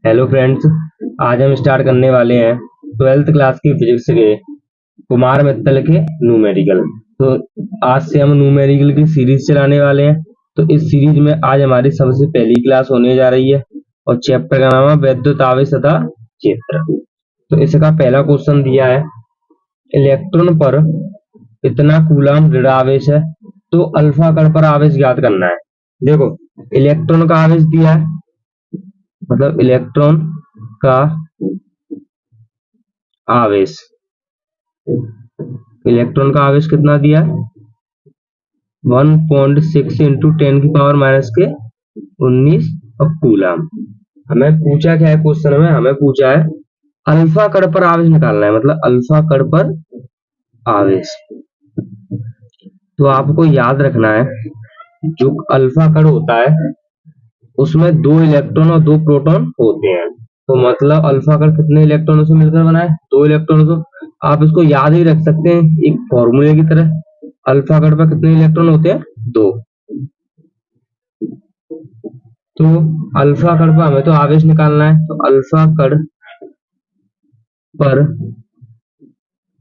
Hello friends. आज हम start करने वाले हैं 12th क्लास की फिजिक्स के कुमार मित्तल के न्यूमेरिकल। तो आज से हम न्यूमेरिकल की सीरीज चलाने वाले हैं। तो इस सीरीज में आज हमारी सबसे पहली क्लास होने जा रही है और चैप्टर का नाम है वैद्युत आवेश तथा क्षेत्र। तो इसका पहला क्वेश्चन दिया है, इलेक्ट्रॉन पर कितना कूलम ऋण आवेश है, तो अल्फा कण पर आवेश ज्ञात करना है। देखो, इलेक्ट्रॉन का आवेश दिया है, मतलब इलेक्ट्रॉन का आवेश, इलेक्ट्रॉन का आवेश कितना दिया है 1.6 इंटू 10⁻⁻⁰ कूलम। हमें पूछा क्या है, क्वेश्चन में हमें पूछा है अल्फा कण पर आवेश निकालना है, मतलब अल्फा कण पर आवेश। तो आपको याद रखना है, जो अल्फा कण होता है उसमें 2 इलेक्ट्रॉन और 2 प्रोटॉन होते हैं। तो मतलब अल्फा कण कितने इलेक्ट्रॉनों से मिलकर बना है, 2 इलेक्ट्रॉनों से। आप इसको याद ही रख सकते हैं एक फॉर्मूले की तरह। अल्फा कण पर कितने इलेक्ट्रॉन होते हैं, 2। तो अल्फा कण पर हमें तो आवेश निकालना है, तो अल्फा कण पर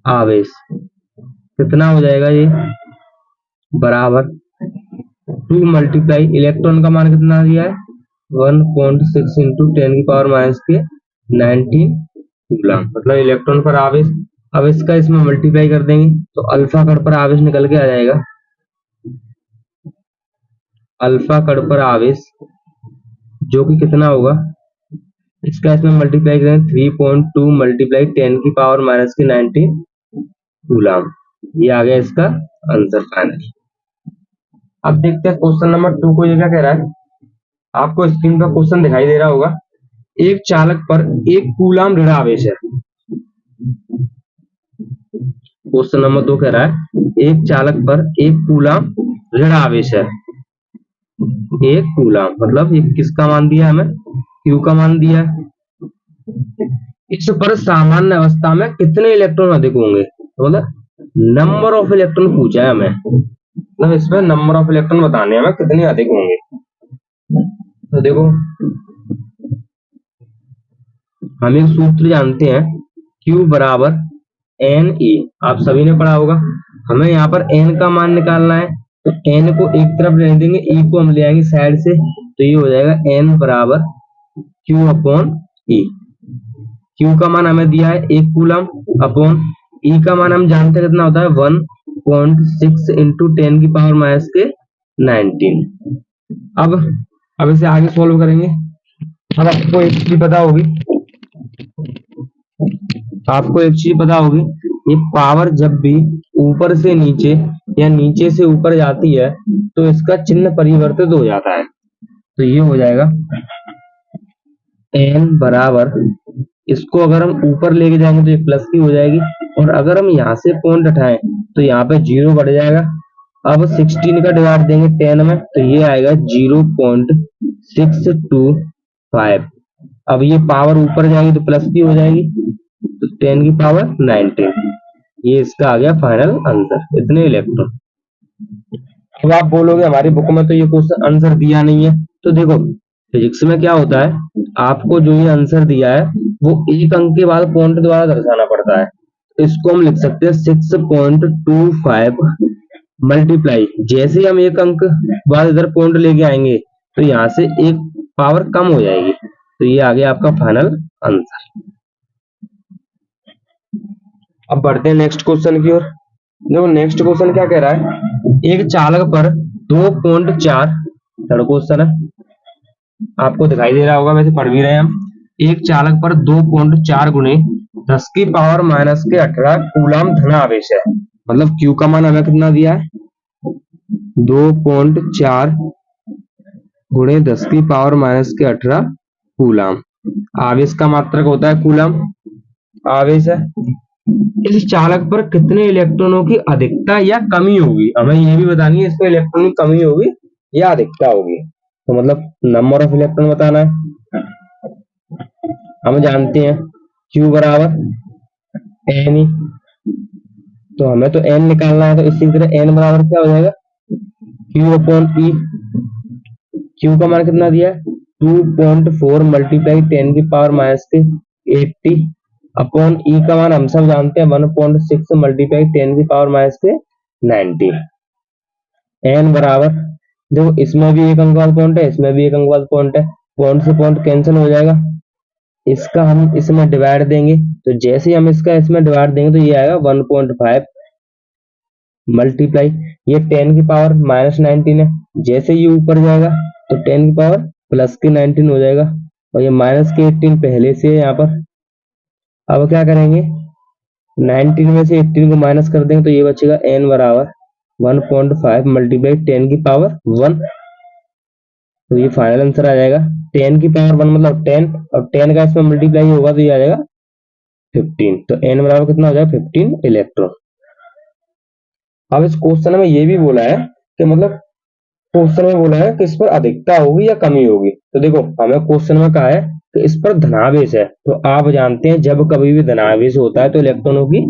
आवेश कितना हो जाएगा, ये बराबर 2 मल्टीप्लाई इलेक्ट्रॉन का मान कितना दिया है 1.6 इंटू 10⁻⁻⁹ कूलम, मतलब इलेक्ट्रॉन पर आवेश। अब इसका इसमें मल्टीप्लाई कर देंगे तो अल्फा कण पर आवेश निकल के आ जाएगा। अल्फा कण पर आवेश जो कि कितना होगा, इसका इसमें मल्टीप्लाई करें 3.2 मल्टीप्लाई 10⁻⁻⁹ कूलम। ये आ गया इसका आंसर फाइनल। अब देखते हैं क्वेश्चन नंबर 2 को। ये क्या कह रहा है, आपको स्क्रीन पर क्वेश्चन दिखाई दे रहा होगा। एक चालक पर 1 कूलम ऋण आवेश है। क्वेश्चन नंबर 2 कह रहा है एक चालक पर 1 कूलम ऋण आवेश है। 1 कूलम मतलब ये किसका मान दिया हमें, क्यू का मान दिया है। इस पर सामान्य अवस्था में कितने इलेक्ट्रॉन अधिक होंगे, मतलब नंबर ऑफ इलेक्ट्रॉन पूछा है हमें, मतलब इसमें नंबर ऑफ इलेक्ट्रॉन बताने हैं हमें कितने अधिक होंगे। तो देखो, हम एक सूत्र जानते हैं, Q बराबर एन ई, आप सभी ने पढ़ा होगा। हमें यहाँ पर एन का मान निकालना है, तो एन को एक तरफ ले देंगे, ई को हम ले आएंगे साइड से, तो ये हो जाएगा एन बराबर क्यू अपॉन ई। क्यू का मान हमें दिया है 1 कूलम अपॉन ई का मान हम जानते हैं कितना होता है 1.6 इंटू 10⁻⁻⁹। अब इसे आगे सोल्व करेंगे। अब आपको एक चीज पता होगी, ये पावर जब भी ऊपर से नीचे या नीचे से ऊपर जाती है तो इसका चिन्ह परिवर्तित हो जाता है। तो ये हो जाएगा एन बराबर, इसको अगर हम ऊपर लेके जाएंगे तो ये प्लस की हो जाएगी, और अगर हम यहाँ से पॉइंट उठाएं तो यहाँ पे 0 बढ़ जाएगा। अब 16 का डिवाइड देंगे 10 में तो ये आएगा 0.625। अब ये पावर ऊपर जाएगी तो प्लस की हो जाएगी, तो 10⁻⁹। ये इसका आ गया फाइनल आंसर, इतने इलेक्ट्रॉन। तो आप बोलोगे हमारी बुक में तो ये क्वेश्चन आंसर दिया नहीं है। तो देखो, फिजिक्स में क्या होता है, आपको जो ये आंसर दिया है वो एक अंक के बाद पॉइंट द्वारा दर्शाना पड़ता है। तो इसको हम लिख सकते हैं 6.25 मल्टीप्लाई, जैसे हम एक अंक बाद इधर पॉइंट लेके आएंगे तो यहाँ से एक पावर कम हो जाएगी। तो ये आ गया आपका फाइनल आंसर। अब बढ़ते हैं नेक्स्ट क्वेश्चन की ओर। देखो नेक्स्ट क्वेश्चन क्या कह रहा है, एक चालक पर 2.4, थर्ड क्वेश्चन है, आपको दिखाई दे रहा होगा, वैसे पढ़ भी रहे हैं हम। एक चालक पर 2.4 गुणे 10⁻⁻⁸ कूलम धन आवेश है, मतलब क्यू का मान हमें कितना दिया है 2.4 गुणे 10⁻⁻⁸ कूलम। आवेश का मात्रक होता है कूलम, आवेश है। इस चालक पर कितने इलेक्ट्रॉनों की अधिकता या कमी होगी, हमें ये भी बतानी है इसमें इलेक्ट्रॉन की कमी होगी या अधिकता होगी। तो मतलब नंबर ऑफ इलेक्ट्रॉन बताना है। हम जानते हैं Q बराबर एन ई, तो हमें तो एन निकालना है, तो इसी तरह एन बराबर क्या हो जाएगा Q अपॉन ई। क्यू का मान कितना दिया है 2.4 मल्टीप्लाई 10 की पावर माइनस के 80 अपॉन ई का मान हम सब जानते हैं 1.6 मल्टीप्लाई 10 की पावर माइनस के 90। एन बराबर, देखो इसमें भी एक अंक वाला पॉइंट है, इसमें भी एक अंक वाला पॉइंट है, पॉइंट से पॉइंट कैंसिल हो जाएगा। इसका हम इसमें डिवाइड देंगे, तो जैसे ही हम इसका इसमें डिवाइड देंगे तो ये आएगा 1.5 मल्टीप्लाई, ये 10 की पावर माइनस 19 है, जैसे ये ऊपर जाएगा तो 10 की पावर प्लस के 19 हो जाएगा, और ये माइनस के 18 पहले से है यहाँ पर। अब क्या करेंगे, 19 में से 18 को माइनस कर देंगे तो ये बचेगा n बराबर 1.5 मल्टीप्लाई 10 की पावर 1, तो ये फाइनल आंसर आ जाएगा। 10 की पावर 1 मतलब 10, और 10 का इसमें मल्टीप्लाई होगा तो ये आ जाएगा 15, तो n बराबर कितना हो जाएगा 15 इलेक्ट्रॉन। अब इस क्वेश्चन में ये भी बोला है कि मतलब क्वेश्चन में बोला है कि इस पर अधिकता होगी या कमी होगी, तो देखो हमें क्वेश्चन में कहा है कि इस पर धनावेश है, तो आप जानते हैं जब कभी भी धनावेश होता है तो इलेक्ट्रॉनों की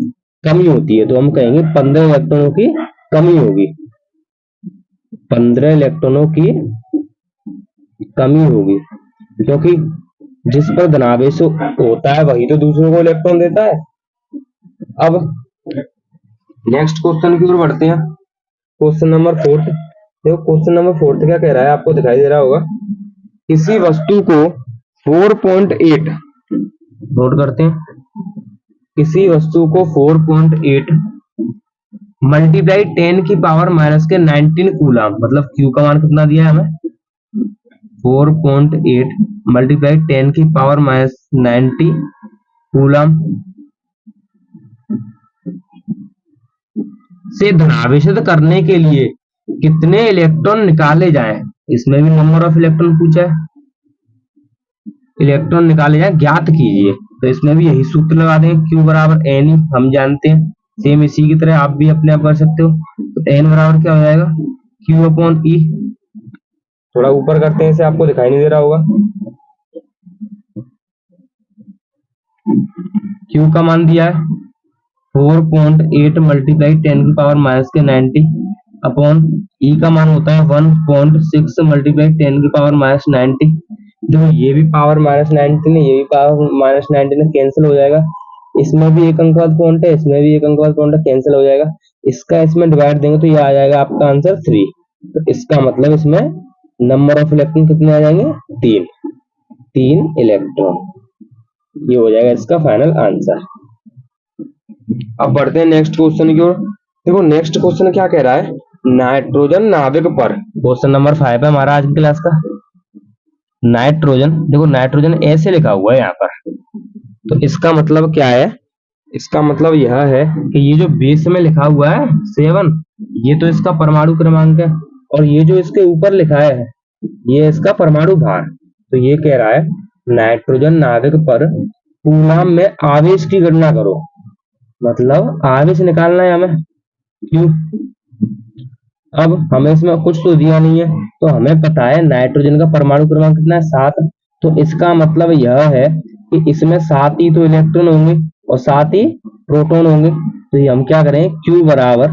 कमी होती है, तो हम कहेंगे 15 इलेक्ट्रॉनों की कमी होगी, 15 इलेक्ट्रॉनों की कमी होगी, क्योंकि जिस पर धनावेश होता है वही तो दूसरों को इलेक्ट्रॉन देता है। अब नेक्स्ट क्वेश्चन की ओर बढ़ते हैं, क्वेश्चन नंबर 4। देखो क्वेश्चन नंबर 4 क्या कह रहा है, आपको दिखाई दे रहा होगा, किसी वस्तु को 4.8 नोट करते हैं, किसी वस्तु को 4.8 मल्टीप्लाई 10 की पावर माइनस के 19 कूलम, मतलब क्यू का मान कितना दिया है हमें 4.8 मल्टीप्लाई 10 की पावर माइनस 90 कूलम से धनावेशित करने के लिए कितने इलेक्ट्रॉन निकाले जाएं, इसमें भी नंबर ऑफ इलेक्ट्रॉन पूछा है, इलेक्ट्रॉन निकाले जाएं ज्ञात कीजिए, तो इसमें भी यही सूत्र लगा देंगे, Q बराबर एन, हम जानते हैं, सेम इसी की तरह आप भी अपने आप कर सकते हो, तो एन बराबर क्या हो जाएगा Q अपॉन ई, थोड़ा ऊपर करते हैं इसे, आपको दिखाई नहीं दे रहा होगा, Q का मान दिया है 4.8 मल्टीप्लाई 10 की पावर माइनस के 90 अपॉन ई का मान होता है 1.6 मल्टीप्लाई 10 की पावर माइनस 90। देखो ये भी पावर माइनस 19 है, ये भी पावर माइनस 19 है, कैंसिल हो जाएगा, इसमें भी एक अंक वाला पॉइंट है, इसमें भी एक अंक वाला पॉइंट है, कैंसिल हो जाएगा, इसका इसमें डिवाइड देंगे तो ये आ जाएगा आपका आंसर 3, तो इसका मतलब इसमें नंबर ऑफ इलेक्ट्रॉन कितने आ जाएंगे 3 इलेक्ट्रॉन, ये हो जाएगा इसका फाइनल आंसर। अब बढ़ते हैं नेक्स्ट क्वेश्चन की ओर। देखो नेक्स्ट क्वेश्चन क्या कह रहा है, नाइट्रोजन नाभिक पर, क्वेश्चन नंबर 5 है हमारा आज की क्लास का। नाइट्रोजन, देखो नाइट्रोजन ऐसे लिखा हुआ है यहाँ पर, तो इसका मतलब क्या है, इसका मतलब यह है कि ये जो बेस में लिखा हुआ है 7, ये तो इसका परमाणु क्रमांक है, और ये जो इसके ऊपर लिखा है ये इसका परमाणु भार, तो ये कह रहा है नाइट्रोजन नाभिक पर कूलम में आवेश की गणना करो, मतलब आवेश निकालना है हमें, क्यों। अब हमें इसमें कुछ तो दिया नहीं है, तो हमें पता है नाइट्रोजन का परमाणु क्रमांक कितना है 7, तो इसका मतलब यह है कि इसमें 7 ही तो इलेक्ट्रॉन होंगे और 7 ही प्रोटॉन होंगे, तो ये हम क्या करें Q बराबर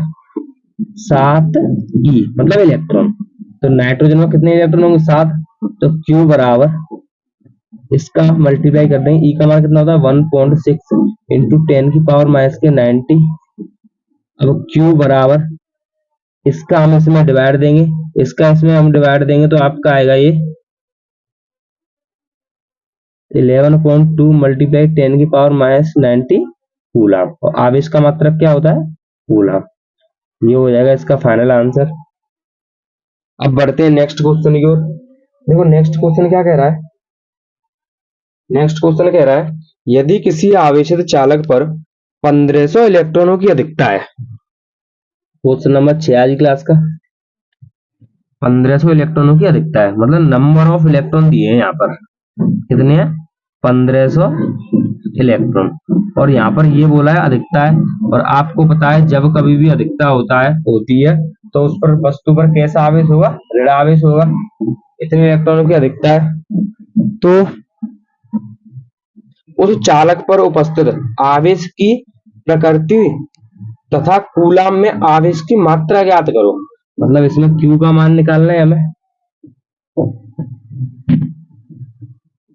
7E मतलब इलेक्ट्रॉन, तो नाइट्रोजन में कितने इलेक्ट्रॉन होंगे 7, तो Q बराबर इसका मल्टीप्लाई कर देंगे, E का मान कितना होता है 1.6 इंटू 10 की पावर माइनस के 90, अब Q बराबर इसका हम इसमें डिवाइड देंगे, इसका इसमें हम डिवाइड देंगे तो आपका आएगा ये 11.2 मल्टीप्लाई 10 की पावर माइनस 90 कूलम, और आवेश का मात्रक क्या होता है कूलम, ये हो जाएगा इसका फाइनल आंसर। अब बढ़ते हैं नेक्स्ट क्वेश्चन की ओर। देखो नेक्स्ट क्वेश्चन क्या कह रहा है, नेक्स्ट क्वेश्चन कह रहा है यदि किसी आवेशित चालक पर 1500 इलेक्ट्रॉनों की अधिकता है, क्वेश्चन नंबर 6 आज क्लास का, 1500 इलेक्ट्रॉनों की अधिकता है, मतलब नंबर ऑफ इलेक्ट्रॉन दिए हैं यहाँ पर कितने हैं 1500 इलेक्ट्रॉन, और यहाँ पर ये बोला है अधिकता है, और आपको पता है जब कभी भी अधिकता होती है तो उस पर वस्तु पर कैसा आवेश होगा ऋण आवेश होगा, इतने इलेक्ट्रॉनों की अधिकता है, तो उस चालक पर उपस्थित आवेश की प्रकृति तथा कूलम में आवेश की मात्रा ज्ञात करो, मतलब इसमें Q का मान निकालना है हमें,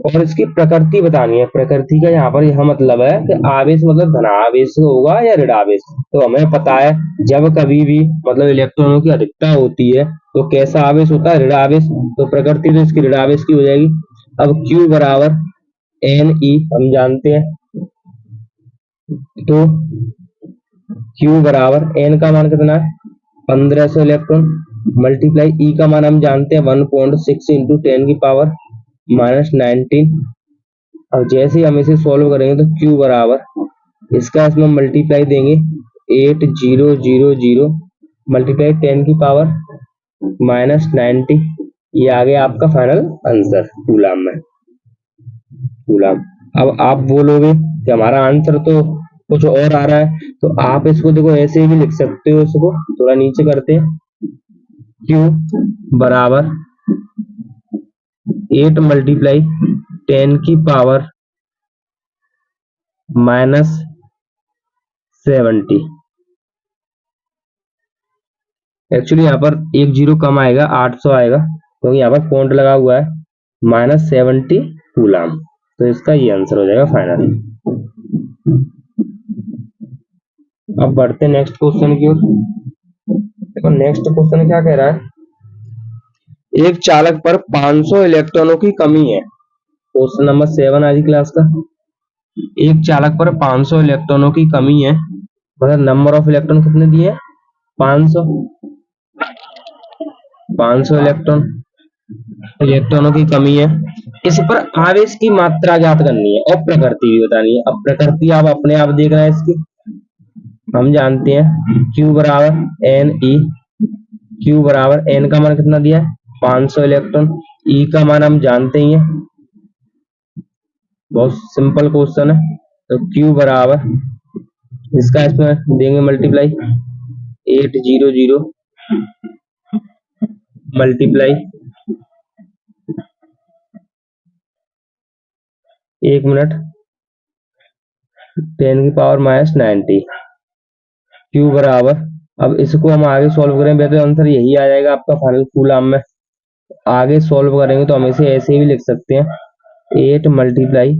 और इसकी प्रकृति बतानी है। प्रकृति का यहाँ पर यह मतलब है कि आवेश मतलब धनावेश होगा या ऋणावेश। तो हमें पता है जब कभी भी मतलब इलेक्ट्रॉनों की अधिकता होती है तो कैसा आवेश होता है, ऋणावेश। तो प्रकृति तो इसकी ऋणावेश की हो जाएगी। अब Q बराबर Ne हम जानते हैं, तो Q बराबर N का मान कितना है 1500 इलेक्ट्रॉन मल्टीप्लाई E का मान हम जानते हैं 1.6 इंटू 10 की पावर -19। अब जैसे ही हम इसे सॉल्व करेंगे तो Q बराबर इसका इसमें मल्टीप्लाई देंगे 8000 मल्टीप्लाई 10 की पावर -90। ये आ गया आपका फाइनल आंसर कूलाम में। कूलाम। अब आप बोलोगे कि हमारा आंसर तो कुछ और आ रहा है, तो आप इसको देखो ऐसे भी लिख सकते हो। इसको थोड़ा नीचे करते हैं। Q बराबर 8 मल्टीप्लाई 10 की पावर -70। एक्चुअली यहाँ पर एक जीरो कम आएगा, 800 आएगा क्योंकि यहाँ पर पॉइंट लगा हुआ है -70 कूलाम। तो इसका ये आंसर हो जाएगा फाइनल। अब बढ़ते नेक्स्ट क्वेश्चन की ओर। देखो नेक्स्ट क्वेश्चन क्या कह रहा है, एक चालक पर 500 इलेक्ट्रॉनों की कमी है। क्वेश्चन नंबर 7 आज की क्लास का। एक चालक पर 500 इलेक्ट्रॉनों की कमी है, मतलब नंबर ऑफ इलेक्ट्रॉन कितने दिए, 500 इलेक्ट्रॉनों की कमी है। इस पर आवेश की मात्रा ज्ञात करनी है और प्रकृति भी बतानी है। अब प्रकृति आप अपने आप देख रहे हैं इसकी, हम जानते हैं Q बराबर Ne। Q बराबर N का मान कितना दिया है 500 इलेक्ट्रॉन, E का मान हम जानते ही हैं, बहुत सिंपल क्वेश्चन है। तो Q बराबर इसका इसमें देंगे मल्टीप्लाई 800 मल्टीप्लाई 1 मिनट 10 की पावर -90। Q बराबर, अब इसको हम आगे सॉल्व करेंगे तो आंसर यही आ जाएगा आपका फाइनल कूलाम में। आगे सॉल्व करेंगे तो हम इसे ऐसे भी लिख सकते हैं 8 मल्टीप्लाई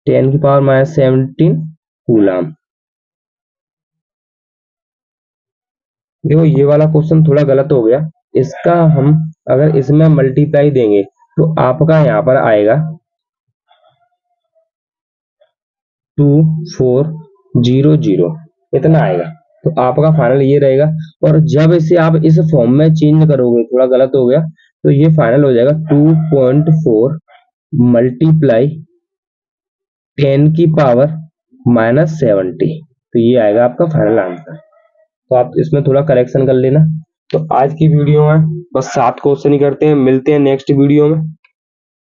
10 की पावर -17 कूलाम। देखो ये वाला क्वेश्चन थोड़ा गलत हो गया। इसका हम अगर इसमें मल्टीप्लाई देंगे तो आपका यहाँ पर आएगा 2400, इतना आएगा। तो आपका फाइनल ये रहेगा। और जब इसे आप इस फॉर्म में चेंज करोगे, थोड़ा गलत हो गया, तो ये फाइनल हो जाएगा 2.4 मल्टीप्लाई 10 की पावर -70। तो ये आएगा आपका फाइनल आंसर। तो आप इसमें थोड़ा करेक्शन कर लेना। तो आज की वीडियो में बस 7 क्वेश्चन ही करते हैं, मिलते हैं नेक्स्ट वीडियो में।